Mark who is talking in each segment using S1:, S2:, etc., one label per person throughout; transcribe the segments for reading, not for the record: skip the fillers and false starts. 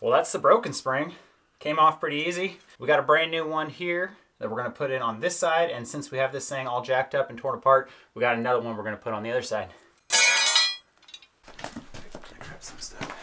S1: Well, that's the broken spring. Came off pretty easy. We got a brand new one here that we're gonna put in on this side, and since we have this thing all jacked up and torn apart, we got another one we're gonna put on the other side. Grab some stuff.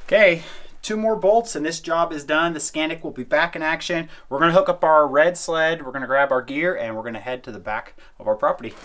S1: Okay, 2 more bolts and this job is done. The 𝐤𝐚𝐥𝐞 will be back in action. We're gonna hook up our red sled, we're gonna grab our gear, and we're gonna head to the back of our property.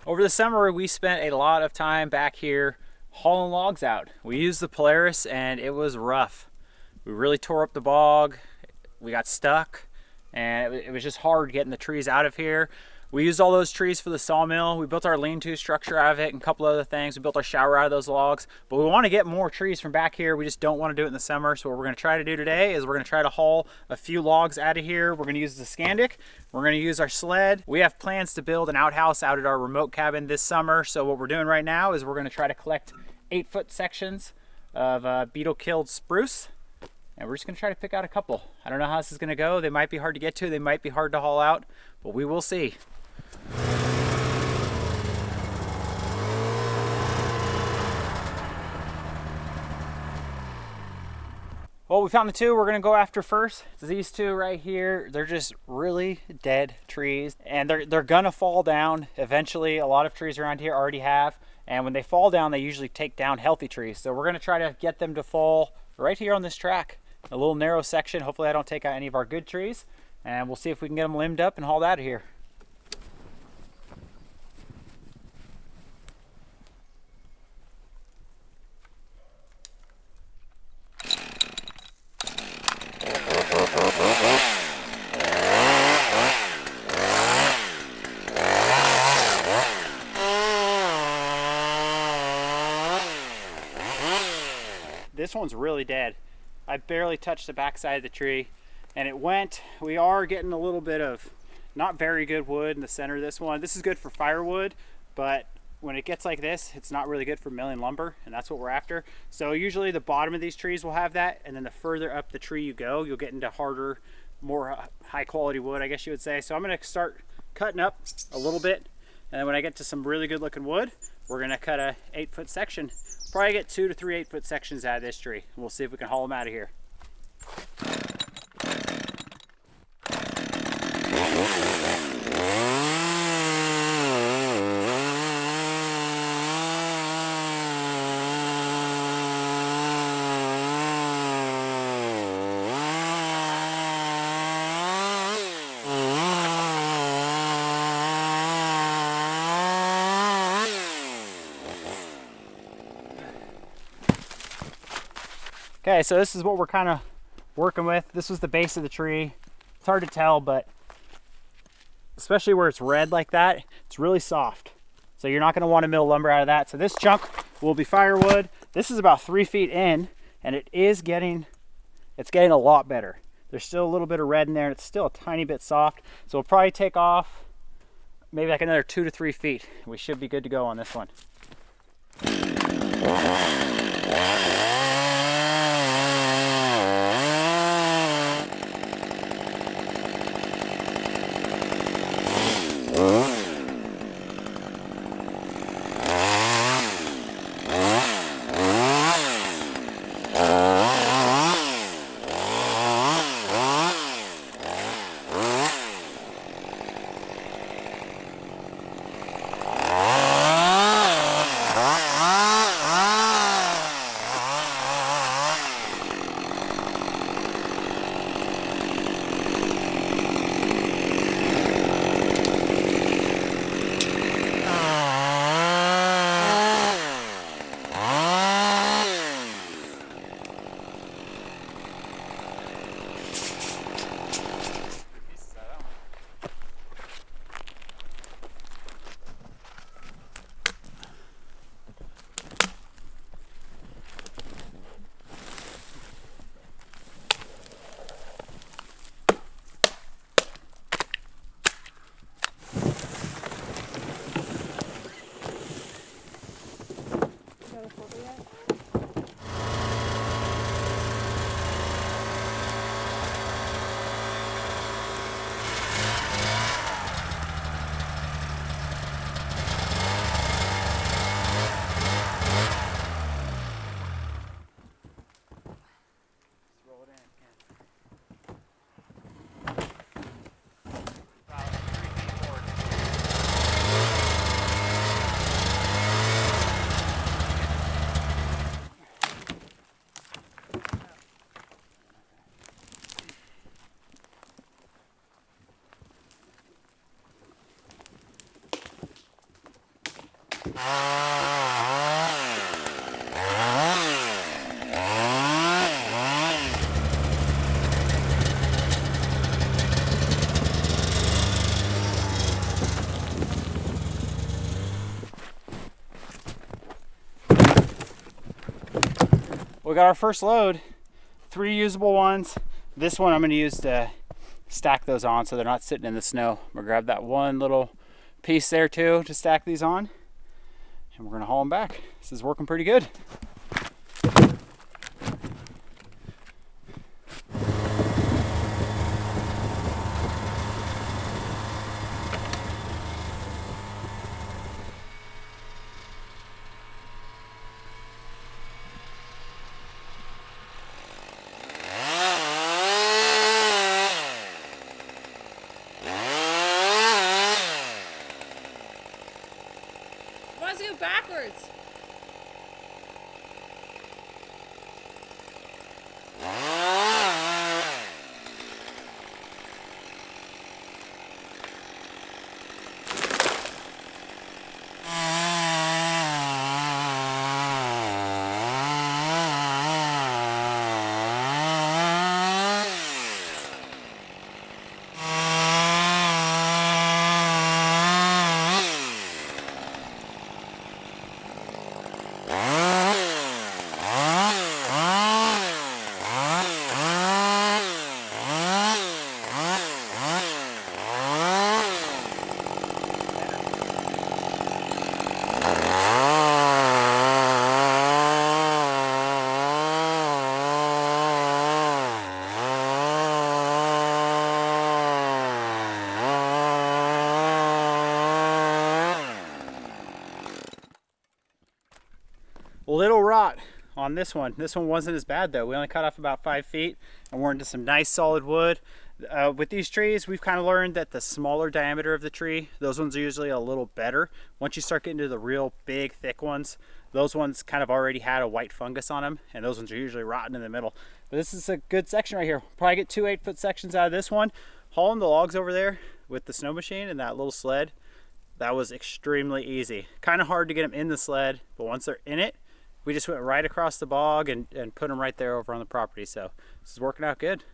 S1: Over the summer, we spent a lot of time back here hauling logs out. We used the Polaris and it was rough. We really tore up the bog, we got stuck, and it was just hard getting the trees out of here. We used all those trees for the sawmill. We built our lean-to structure out of it and a couple other things. We built our shower out of those logs, but we want to get more trees from back here. We just don't want to do it in the summer. So what we're going to try to do today is we're going to try to haul a few logs out of here. We're going to use the 𝐤𝐚𝐥𝐞. We're going to use our sled. We have plans to build an outhouse out at our remote cabin this summer. So what we're doing right now is we're going to try to collect 8-foot sections of beetle-killed spruce. And we're just going to try to pick out a couple. I don't know how this is going to go. They might be hard to get to. They might be hard to haul out, but we will see. Well, we found the 2 we're going to go after first. It's these 2 right here. They're just really dead trees, and they're going to fall down eventually. A lot of trees around here already have, and when they fall down, they usually take down healthy trees. So we're going to try to get them to fall right here on this track. A little narrow section. Hopefully I don't take out any of our good trees, and we'll see if we can get them limbed up and hauled out of here. This one's really dead. I barely touched the backside of the tree and it went. We are getting a little bit of not very good wood in the center of this one. This is good for firewood, but when it gets like this, it's not really good for milling lumber, and that's what we're after. So usually the bottom of these trees will have that, and then the further up the tree you go, you'll get into harder, more high quality wood, I guess you would say. So I'm gonna start cutting up a little bit, and then when I get to some really good looking wood, we're gonna cut a 8-foot section. Probably get 2 to 3 8-foot sections out of this tree. We'll see if we can haul them out of here. Okay, so this is what we're working with. This was the base of the tree. It's hard to tell, but especially where it's red like that, it's really soft. So you're not going to want to mill lumber out of that. So this chunk will be firewood. This is about 3 feet in, and it's getting a lot better. There's still a little bit of red in there, and it's still a tiny bit soft. So we'll probably take off maybe like another 2 to 3 feet. We should be good to go on this one. We got our first load, 3 usable ones. This one I'm going to use to stack those on so they're not sitting in the snow. I'm going to grab that one little piece there too to stack these on, and we're going to haul them back. This is working pretty good.
S2: Let's go backwards.
S1: Little rot on this one. This one wasn't as bad though. We only cut off about 5 feet and we're into some nice solid wood. With these trees, we've kind of learned that the smaller diameter of the tree, those ones are usually a little better. Once you start getting to the real big, thick ones, those ones kind of already had a white fungus on them, and those ones are usually rotten in the middle. But this is a good section right here. Probably get 2 8-foot sections out of this one. Hauling the logs over there with the snow machine and that little sled, that was extremely easy. Kind of hard to get them in the sled, but once they're in it, we just went right across the bog and put them right there over on the property. So this is working out good.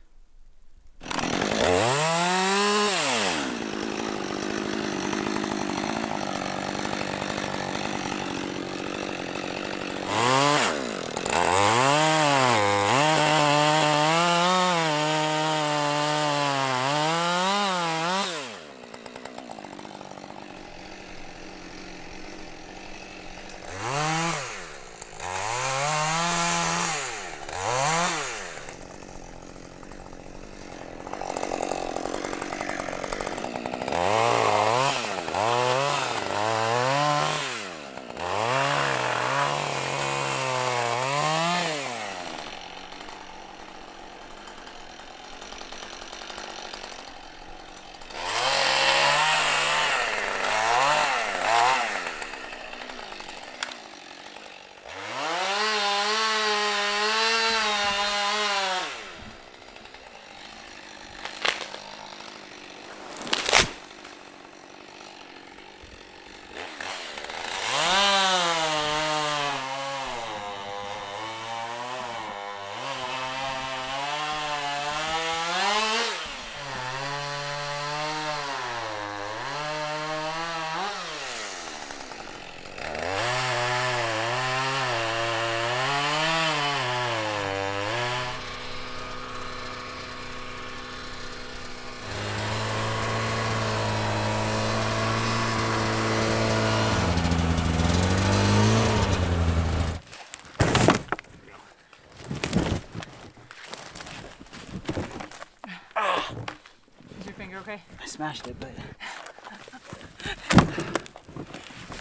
S2: Okay.
S1: I smashed it, but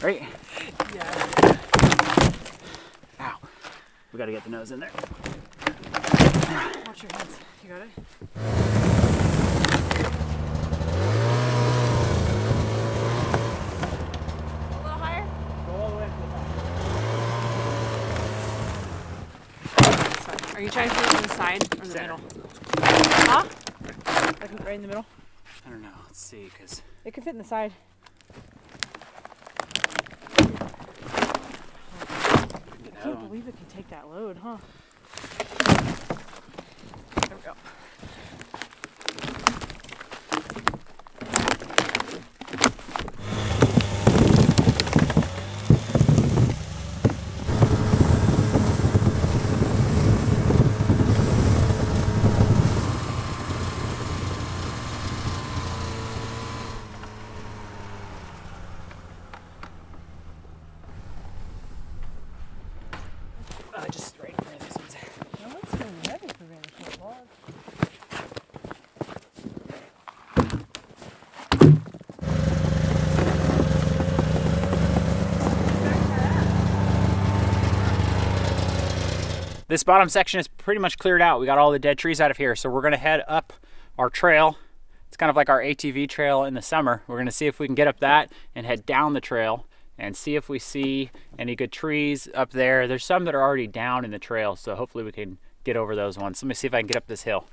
S1: right?
S2: Yeah.
S1: Ow. We gotta get the nose in there.
S2: Watch your hands. You got it? A little higher?
S1: Go all the way to the top.
S2: Sorry. Are you trying to put it on the side or the
S1: Center.
S2: middle? Huh? I can right in the middle.
S1: I don't know. Let's see, because
S2: It could fit in the side. I can't believe it can take that load, huh? There we go.
S1: just right in there. This one's
S2: No, it's really heavy for being a short log.
S1: This bottom section is pretty much cleared out. We got all the dead trees out of here, so we're gonna head up our trail. It's kind of like our ATV trail in the summer. We're gonna see if we can get up that and head down the trail and see if we see any good trees up there. There's some that are already down in the trail, so hopefully we can get over those ones. Let me see if I can get up this hill.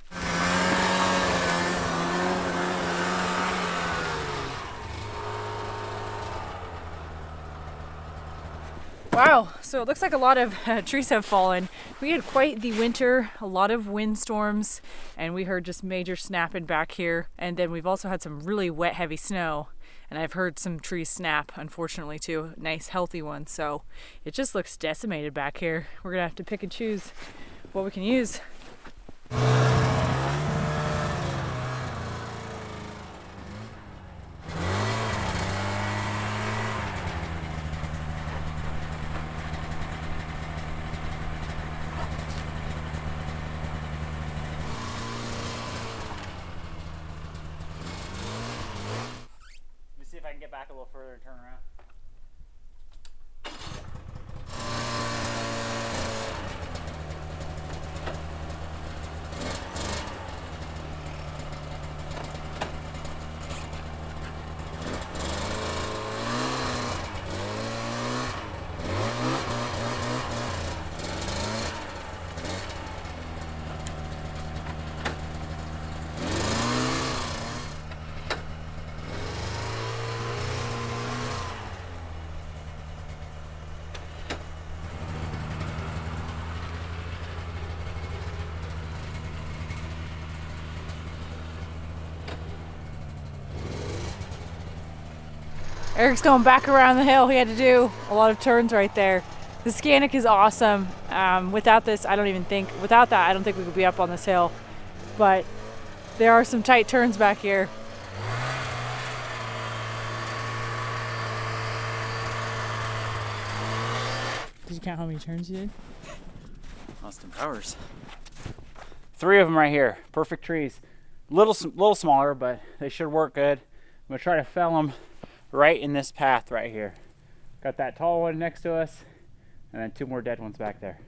S2: Wow, so it looks like a lot of trees have fallen. We had quite the winter, a lot of windstorms, and we heard just major snapping back here. And then we've also had some really wet, heavy snow. And I've heard some trees snap, unfortunately, too. Nice, healthy ones. So it just looks decimated back here. We're gonna have to pick and choose what we can use.
S1: See if I can get back a little further and turn around.
S2: Eric's going back around the hill. He had to do a lot of turns right there. The 𝐤𝐚𝐥𝐞 is awesome. Without that, I don't think we could be up on this hill. But there are some tight turns back here. Did you count how many turns you did?
S1: Austin Powers. 3 of them right here. Perfect trees. Little smaller, but they should work good. I'm gonna try to fell them right in this path right here. Got that tall one next to us, and then 2 more dead ones back there.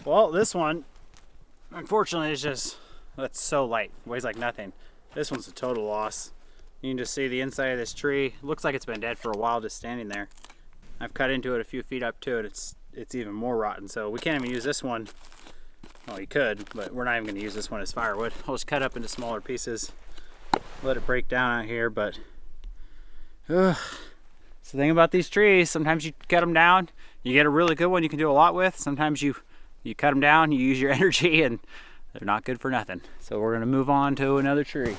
S1: Well, this one, unfortunately, that's so light. Weighs like nothing. This one's a total loss. You can just see the inside of this tree. Looks like it's been dead for a while just standing there. I've cut into it a few feet up to it. It's even more rotten, so we can't even use this one. Well, you could, but we're not even gonna use this one as firewood. I'll just cut up into smaller pieces, let it break down out here, but it's the thing about these trees. Sometimes you cut them down, you get a really good one you can do a lot with. Sometimes you cut them down, you use your energy, and they're not good for nothing. So we're gonna move on to another tree.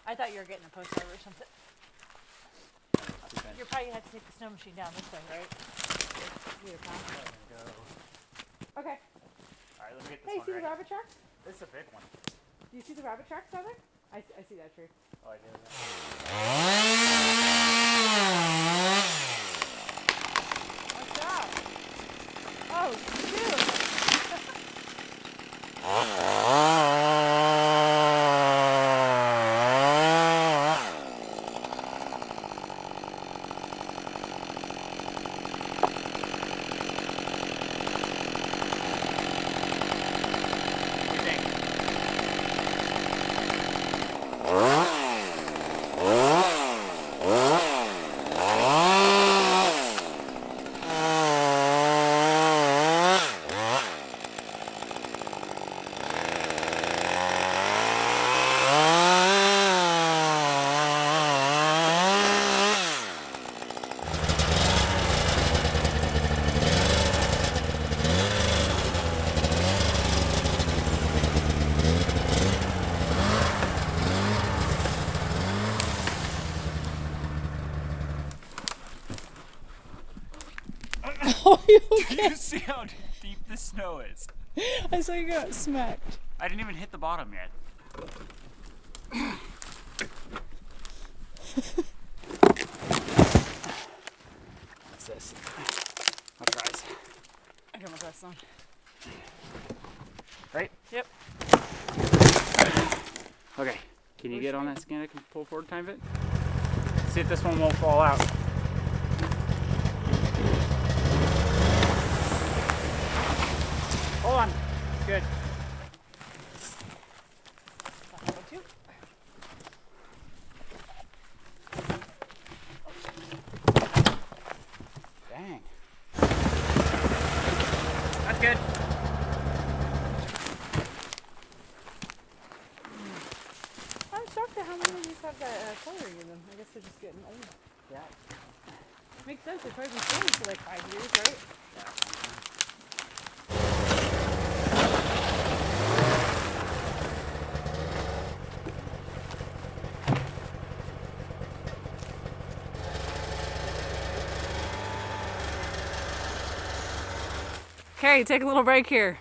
S2: I thought you were getting a post over or something. You're probably gonna have to take the snow machine down this way, right? Okay.
S1: Alright, let me get this
S2: Hey,
S1: one
S2: see
S1: right.
S2: the rabbit tracks?
S1: This is a big one.
S2: Do you see the rabbit tracks down there? I see that tree.
S1: Oh, I do.
S2: What's that? Oh, shoot! Oh, you okay?
S1: Do you see how deep the snow is?
S2: I saw you got smacked.
S1: I didn't even hit the bottom yet.
S2: one.
S1: Right?
S2: Yep.
S1: Okay. Can you get on that skin and pull forward time bit? See if this one won't fall out. Hold on. Good. Dang. That's good.
S2: I'm shocked at how many of these have that coloring in them. I guess they're just getting old.
S1: Yeah.
S2: Makes sense. They've probably been standing for like 5 years, right?
S1: Yeah.
S2: Okay, take a little break here.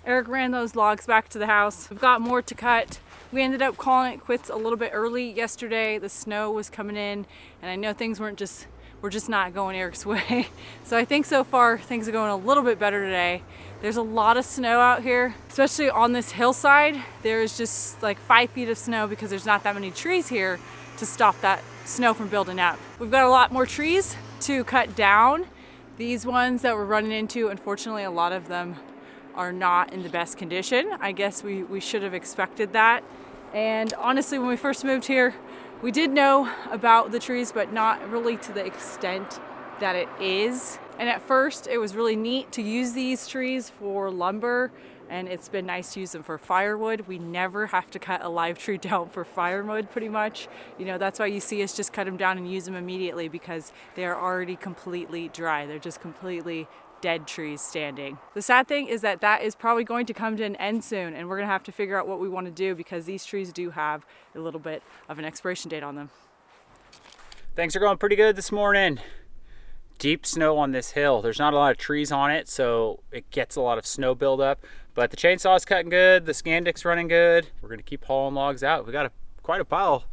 S2: Eric ran those logs back to the house. We've got more to cut. We ended up calling it quits a little bit early yesterday. The snow was coming in, and I know things were just not going Eric's way. So I think so far things are going a little bit better today. There's a lot of snow out here, especially on this hillside. There's just like 5 feet of snow because there's not that many trees here to stop that snow from building up. We've got a lot more trees to cut down. These ones that we're running into, unfortunately, a lot of them are not in the best condition. I guess we should have expected that. And honestly, when we first moved here, we did know about the trees, but not really to the extent that it is. And at first, it was really neat to use these trees for lumber, and it's been nice to use them for firewood. We never have to cut a live tree down for firewood, pretty much. You know, that's why you see us just cut them down and use them immediately, because they're already completely dry. They're just completely dead trees standing. The sad thing is that that is probably going to come to an end soon, and we're gonna have to figure out what we want to do, because these trees do have a little bit of an expiration date on them.
S1: Things are going pretty good this morning. Deep snow on this hill. There's not a lot of trees on it, so it gets a lot of snow buildup. But the chainsaw is cutting good. The 𝐸𝐴𝐺𝐸's running good. We're gonna keep hauling logs out. We got quite a pile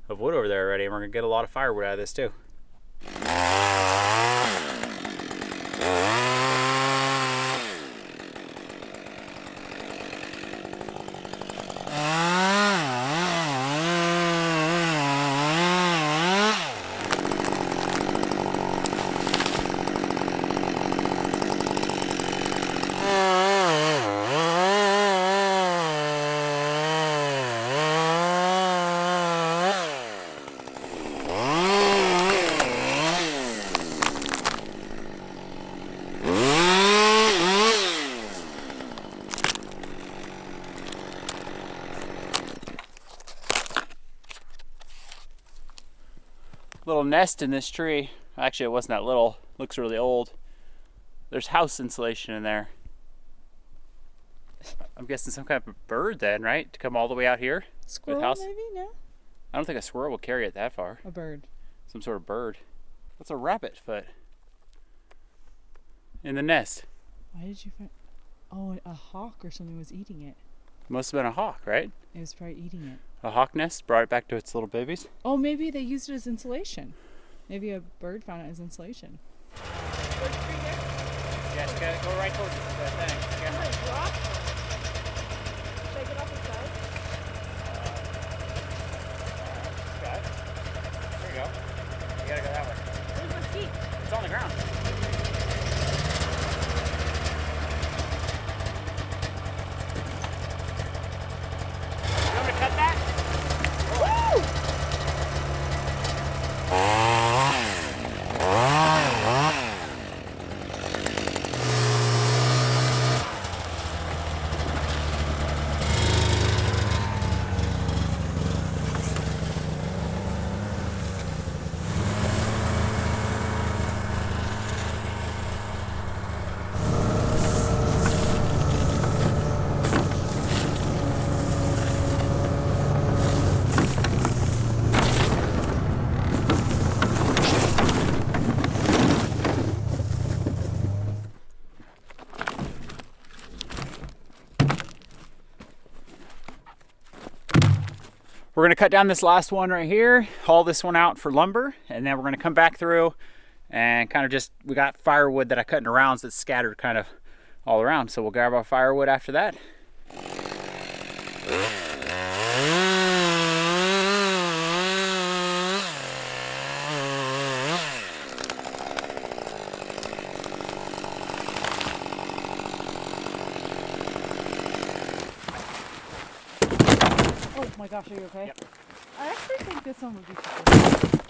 S1: of wood over there already, and we're gonna get a lot of firewood out of this too. Little nest in this tree. Actually, it wasn't that little. Looks really old. There's house insulation in there. I'm guessing some kind of bird then, right? To come all the way out here?
S2: Squirrel,
S1: house?
S2: maybe? No?
S1: I don't think a squirrel will carry it that far.
S2: A bird.
S1: Some sort of bird. What's a rabbit foot in the nest?
S2: Why did you find... Oh, a hawk or something was eating it.
S1: Must have been a hawk, right?
S2: It was probably eating it.
S1: A hawk nest brought it back to its little babies.
S2: Oh, maybe they used it as insulation. Maybe a bird found it as insulation.
S1: Yes, go right towards the thing. Yeah.
S2: Should I get off the side?
S1: Got it. There you go. You gotta go that way.
S2: Where's my ski?
S1: It's on the ground. You want me to cut that?
S2: Woo!
S1: We're gonna cut down this last one right here, haul this one out for lumber, and then we're gonna come back through and kind of just, we got firewood that I cut into rounds that's scattered kind of all around. So we'll grab our firewood after that.
S2: Oh my gosh, are you okay?
S1: Yep.
S2: I actually think this one would be fun.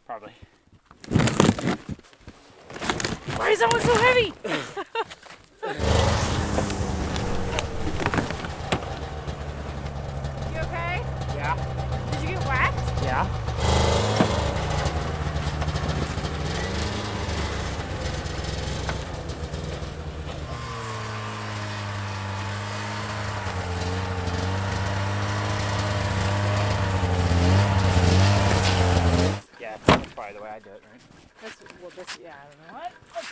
S1: Probably.
S2: Why is that one so heavy? You okay?
S1: Yeah.
S2: Did you get whacked?
S1: Yeah. Yeah, that's probably the way I do it, right?
S2: Yeah, I don't know what. That's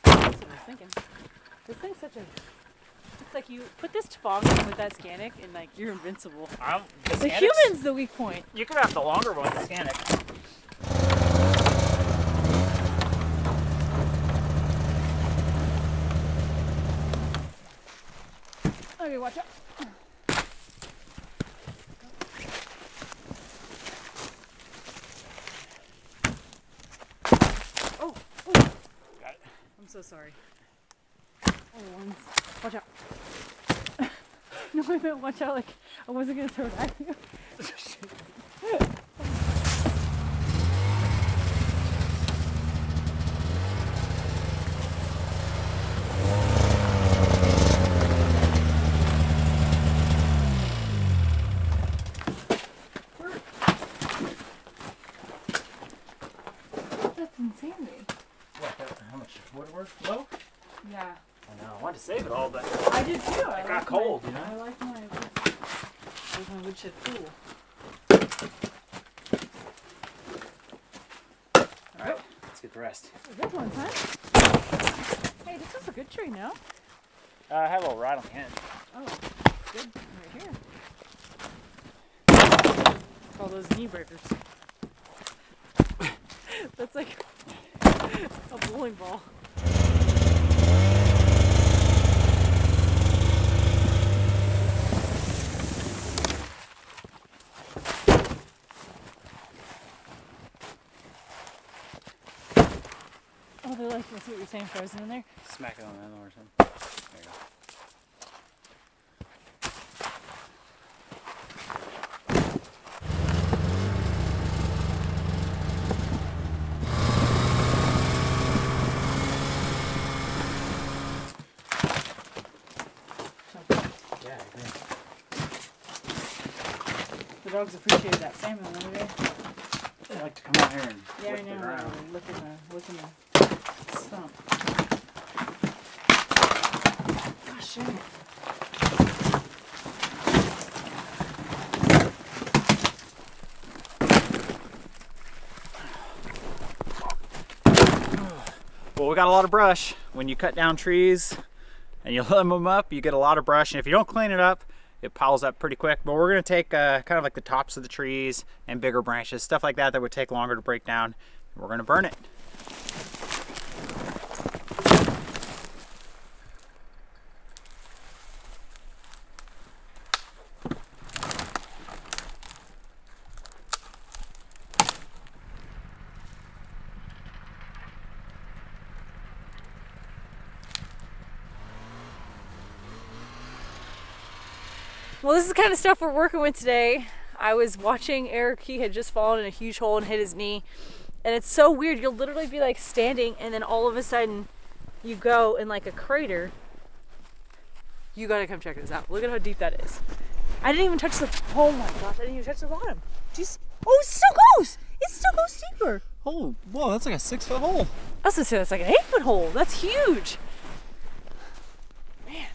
S2: what I was thinking. This thing's such a. It's like you put this toboggan with that 𝐬𝐚𝐥𝐞 and like you're invincible. The human's the weak point.
S1: You could have the longer one, the 𝐬𝐚𝐥𝐞.
S2: Okay, watch out. Oh, oh.
S1: Got it.
S2: I'm so sorry. Other ones. Watch out. No, I meant watch out, like I wasn't gonna throw it at you. That's insanity.
S1: What, how much wood work? Low?
S2: Yeah.
S1: I know, I wanted to save it all, but
S2: I did too.
S1: it got cold, you know?
S2: I like my woodshed full.
S1: Alright, let's get the rest.
S2: Good ones, huh? Hey, this is a good tree, no?
S1: I have a little rattling end.
S2: Oh, good. Right here. Call those knee breakers. That's like a bowling ball. Oh, they're like, I see what you're saying, frozen in there.
S1: Smack it on the handle or something. There you go. Yeah, I agree.
S2: The dogs appreciated that salmon the other day.
S1: They like to come out here and
S2: Yeah, I
S1: lick the
S2: know.
S1: ground.
S2: Look in the stump. Gosh, dang it.
S1: Well, we got a lot of brush. When you cut down trees and you limb them up, you get a lot of brush. And if you don't clean it up, it piles up pretty quick. But we're gonna take kind of like the tops of the trees and bigger branches, stuff like that that would take longer to break down. And we're gonna burn it.
S2: Well, this is the kind of stuff we're working with today. I was watching Eric. He had just fallen in a huge hole and hit his knee. And it's so weird. You'll literally be like standing and then all of a sudden you go in like a crater. You gotta come check this out. Look at how deep that is. I didn't even touch the, oh my gosh, I didn't even touch the bottom. Just, oh, it still goes. It still goes deeper.
S1: Oh, whoa, that's like a 6-foot hole.
S2: I was gonna say that's like an 8-foot hole. That's huge. Man.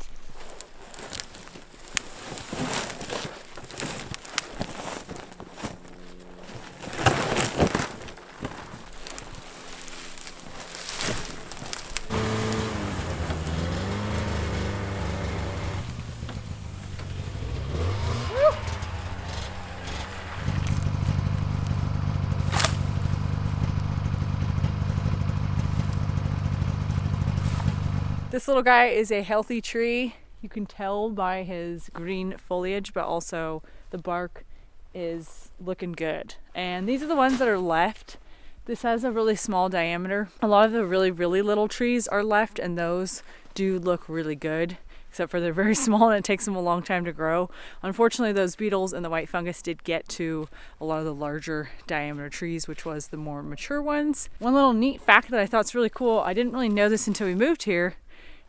S2: This little guy is a healthy tree. You can tell by his green foliage, but also the bark is looking good. And these are the ones that are left. This has a really small diameter. A lot of the really little trees are left, and those do look really good, except for they're very small and it takes them a long time to grow. Unfortunately, those beetles and the white fungus did get to a lot of the larger diameter trees, which was the more mature ones. One little neat fact that I thought is really cool, I didn't really know this until we moved here,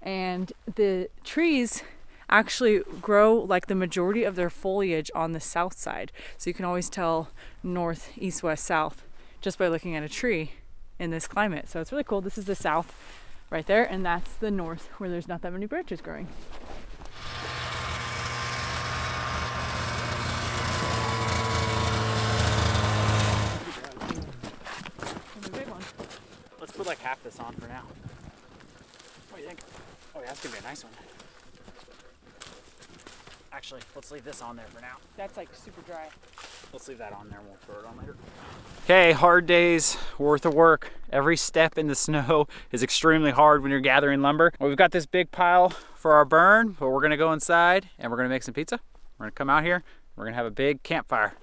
S2: and the trees actually grow like the majority of their foliage on the south side. So you can always tell north, east, west, south just by looking at a tree in this climate. So it's really cool. This is the south right there, and that's the north where there's not that many branches growing. And a big one.
S1: Let's put like half this on for now. What do you think? Oh yeah, that's gonna be a nice one. Actually, let's leave this on there for now.
S2: That's like super dry.
S1: Let's leave that on there and we'll throw it on later. Okay, hard days worth of work. Every step in the snow is extremely hard when you're gathering lumber. Well, we've got this big pile for our burn, but we're gonna go inside and we're gonna make some pizza. We're gonna come out here, we're gonna have a big campfire.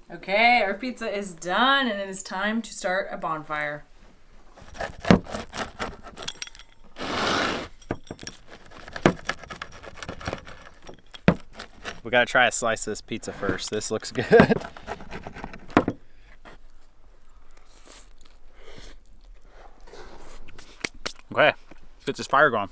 S2: Okay, our pizza is done and it is time to start a bonfire.
S1: We gotta try a slice of this pizza first. This looks good. Okay, let's get this fire going.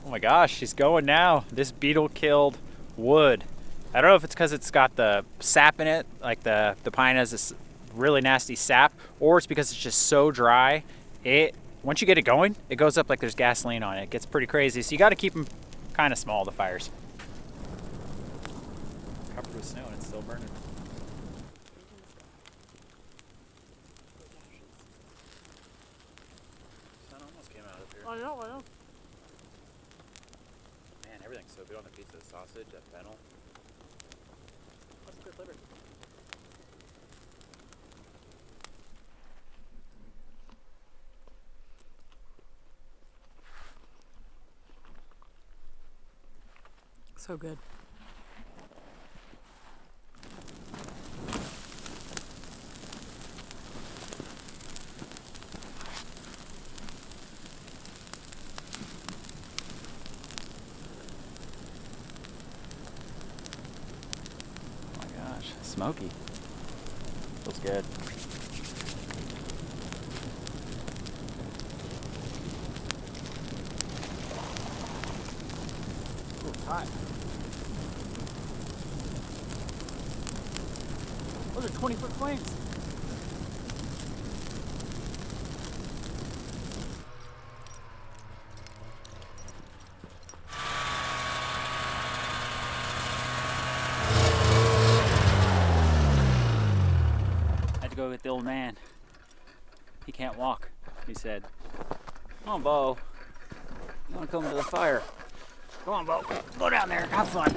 S1: Oh my gosh, she's going now. This beetle killed wood. I don't know if it's because it's got the sap in it, like the pine has this really nasty sap, or it's because it's just so dry. Once you get it going, it goes up like there's gasoline on it. It gets pretty crazy, so you got to keep them kind of small, the fires. Covered with snow and it's still burning. Sun almost came out up here.
S2: I know.
S1: Man, everything's so good on the pizza. The sausage, that fennel. That's good liver.
S2: So good.
S1: Smoky. Feels good. Ooh, it's hot. Those are 20-foot flames. Go with the old man. He can't walk, he said. Come on, Bo. You want to come to the fire? Come on, Bo. Go down there. Have fun.